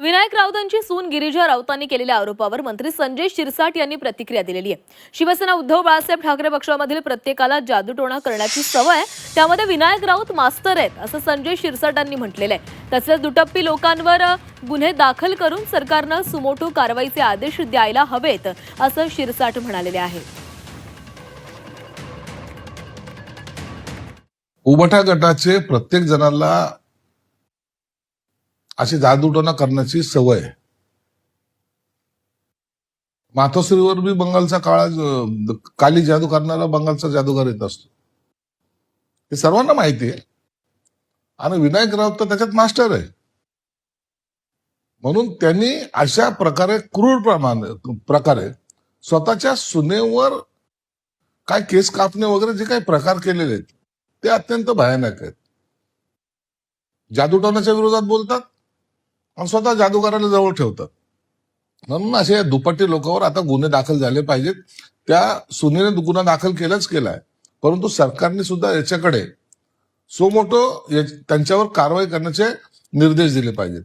विनायक राऊतांची सून गिरिजा राऊतांनी केलेल्या आरोपावर मंत्री संजय शिरसाट यांनी प्रतिक्रिया दिलेली आहे। शिवसेना उद्धव बाळासाहेब ठाकरे पक्षामधील प्रत्येकाला जादूटोणा करण्याची सवय आहे, त्यामध्ये विनायक राऊत मास्तर आहेत असं संजय शिरसाटांनी म्हटलेलं आहे। तसंच दुटप्पी लोकांवर गुन्हे दाखल करून सरकारनं सुमोटो कारवाईचे आदेश द्यायला हवेत असं शिरसाट म्हणालेले आहेत। उभटा गटाचे प्रत्येक जणाला अशी जादूटोणा करण्याची सवय आहे। मातोश्रीवर बी बंगालचा काली जादू करणारा बंगालचा जादूगार येत असतो, हे सर्वांना माहिती आहे। आणि विनायक राऊत तर त्याच्यात मास्टर आहे, म्हणून त्यांनी अशा प्रकारे क्रूर प्रकारे स्वतःच्या सुनेवर काय केस कापणे वगैरे जे काही प्रकार केलेले आहेत ते अत्यंत भयानक आहेत। जादूटोणाच्या विरोधात बोलतात आणि स्वतः जादूगाराला जवळ ठेवतात। म्हणून असे दुपट्टी लोकांवर आता गुन्हे दाखल झाले पाहिजेत। त्या सुनेने गुन्हा दाखल केलाय, परंतु सरकारने सुद्धा याच्याकडे सोमोटो त्यांच्यावर कारवाई करण्याचे निर्देश दिले पाहिजेत।